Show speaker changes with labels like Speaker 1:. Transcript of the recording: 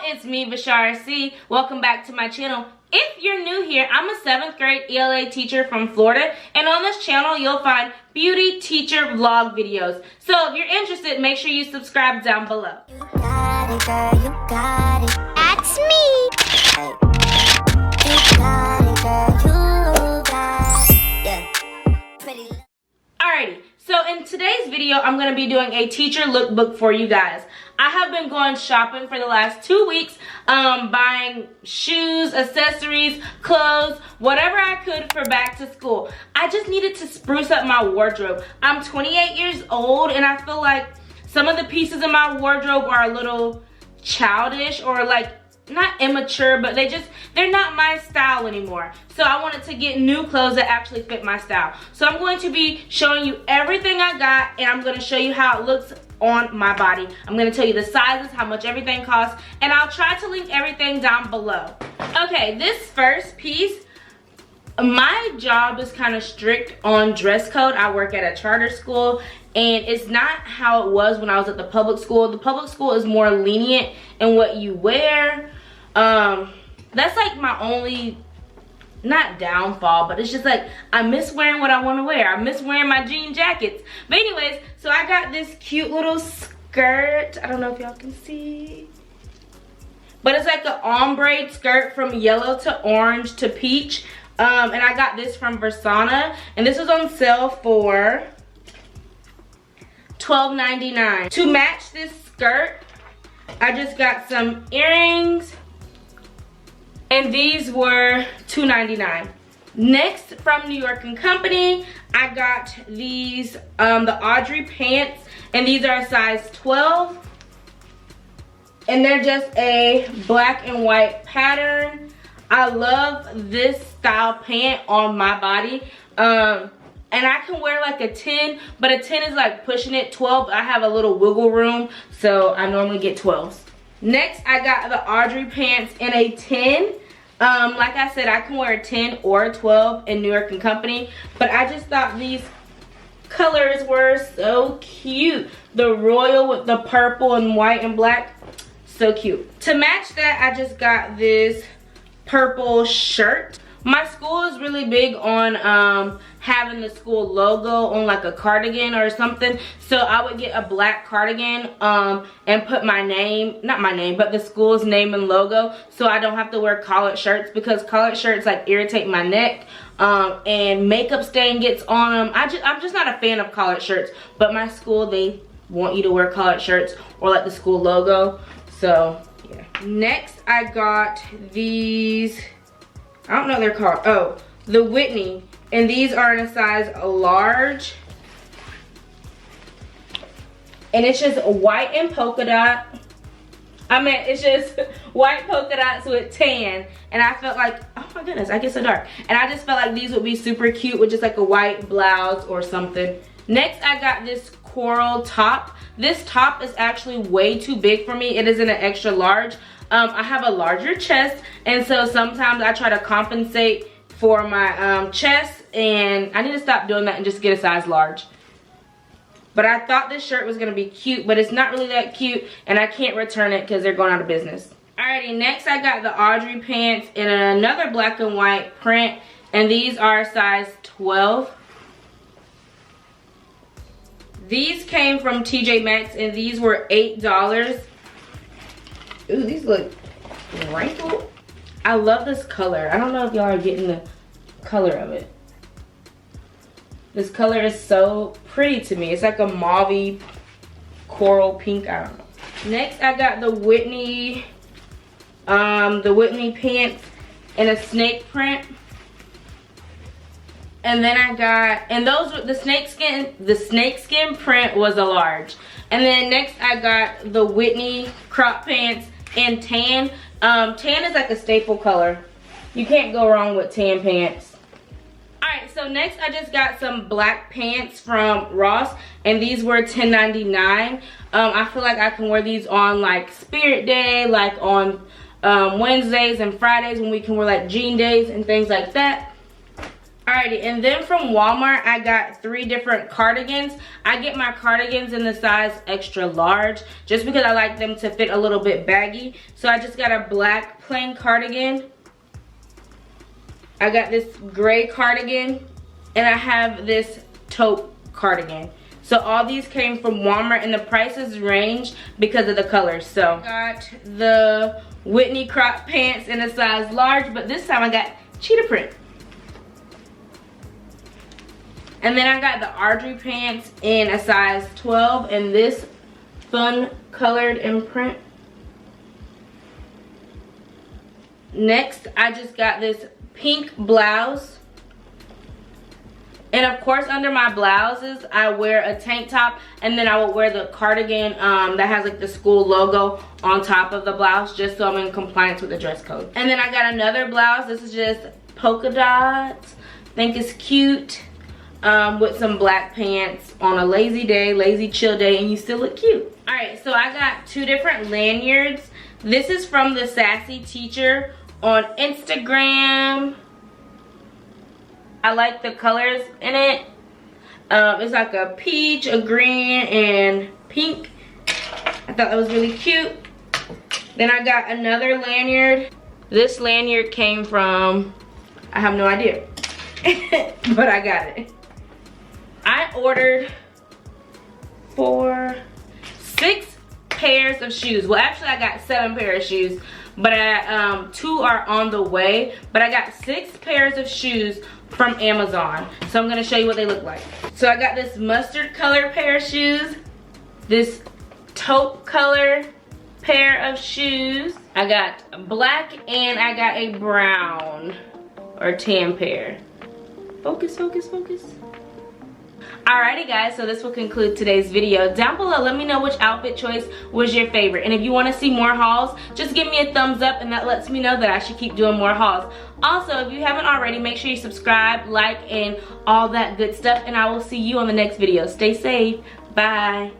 Speaker 1: it's me, YESSSSS. Welcome back to my channel. If you're new here, I'm a 7th grade ELA teacher from Florida, and on this channel you'll find beauty teacher vlog videos. So if you're interested, make sure you subscribe down below.
Speaker 2: You got it, girl, you got it. That's me. Hey. You got it, girl, you got it. Yeah. Pretty.
Speaker 1: Alrighty, so in today's video, I'm going to be doing a teacher lookbook for you guys. I have been going shopping for the last 2 weeks, buying shoes, accessories, clothes, whatever I could for back to school. I just needed to spruce up my wardrobe. I'm 28 years old and I feel like some of the pieces in my wardrobe are a little childish or like not immature, but they're not my style anymore. So I wanted to get new clothes that actually fit my style. So I'm going to be showing you everything I got, and I'm going to show you how it looks on my body. I'm going to tell you the sizes, how much everything costs, and I'll try to link everything down below. Okay, this first piece, my job is kind of strict on dress code. I work at a charter school, and it's not how it was when I was at the public school. The public school is more lenient in what you wear. That's like my only, not downfall, but it's just like I miss wearing what I want to wear. I miss wearing my jean jackets. But anyways, so I got this cute little skirt. I don't know if y'all can see, but it's like an ombre skirt from yellow to orange to peach. And I got this from Versona, and this was on sale for $12.99. To match this skirt, I just got some earrings, and these were $2.99. Next, from New York & Company, I got these, the Audrey pants, and these are a size 12. And they're just a black and white pattern. I love this style pant on my body. And I can wear like a 10, but a 10 is like pushing it. 12, I have a little wiggle room, so I normally get 12s. Next, I got the Audrey pants in a 10. Like I said, I can wear a 10 or a 12 in New York & Company, but I just thought these colors were so cute. The royal with the purple and white and black, so cute. To match that, I just got this purple shirt. My school is really big on having the school logo on like a cardigan or something, so I would get a black cardigan and put my name, not my name, but the school's name and logo, so I don't have to wear collared shirts, because collared shirts like irritate my neck and makeup stain gets on them. I'm just not a fan of collared shirts, but my school, they want you to wear collared shirts or like the school logo, so yeah. Next, I got these, I don't know what they're called. Oh, the Whitney. And these are in a size large. And it's just white and polka dot. I mean, it's just white polka dots with tan. And I felt like, oh my goodness, I get so dark. And I just felt like these would be super cute with just like a white blouse or something. Next, I got this coral top. This top is actually way too big for me. It is in an extra large. I have a larger chest, and so sometimes I try to compensate for my chest, and I need to stop doing that and just get a size large. But I thought this shirt was going to be cute, but it's not really that cute, and I can't return it because they're going out of business. Alrighty, next I got the Audrey pants in another black and white print, and these are size 12. These came from TJ Maxx, and these were $8. Ooh, these look wrinkled. I love this color. I don't know if y'all are getting the color of it. This color is so pretty to me. It's like a mauve coral pink. I don't know. Next, I got the Whitney pants in a snake print. And then I got, and those with the snakeskin print was a large. And then next I got the Whitney crop pants in tan. Tan is like a staple color. You can't go wrong with tan pants. Alright, so next I just got some black pants from Ross, and these were $10.99. I feel like I can wear these on like Spirit Day, like on Wednesdays and Fridays when we can wear like jean days and things like that. Alrighty, and then from Walmart, I got 3 different cardigans. I get my cardigans in the size extra large just because I like them to fit a little bit baggy. So I just got a black plain cardigan. I got this gray cardigan, and I have this taupe cardigan. So all these came from Walmart, and the prices range because of the colors. So I got the Whitney crop pants in a size large, but this time I got cheetah print. And then I got the Audrey pants in a size 12 and this fun colored imprint. Next, I just got this pink blouse. And of course, under my blouses, I wear a tank top, and then I will wear the cardigan that has like the school logo on top of the blouse, just so I'm in compliance with the dress code. And then I got another blouse. This is just polka dots. I think it's cute. With some black pants on a lazy day, lazy chill day, and you still look cute. Alright, so I got 2 different lanyards. This is from the Sassy Teacher on Instagram. I like the colors in it. It's like a peach, a green, and pink. I thought that was really cute. Then I got another lanyard. This lanyard came from, I have no idea, but I got it. I ordered 6 pairs of shoes. Well, actually I got 7 pairs of shoes, but 2 are on the way. But I got 6 pairs of shoes from Amazon. So I'm gonna show you what they look like. So I got this mustard color pair of shoes, this taupe color pair of shoes. I got black, and I got a brown or tan pair. Focus, focus, focus. Alrighty guys, so this will conclude today's video. Down below, let me know which outfit choice was your favorite. And if you want to see more hauls, just give me a thumbs up, and that lets me know that I should keep doing more hauls. Also, if you haven't already, make sure you subscribe, like, and all that good stuff. And I will see you on the next video. Stay safe. Bye.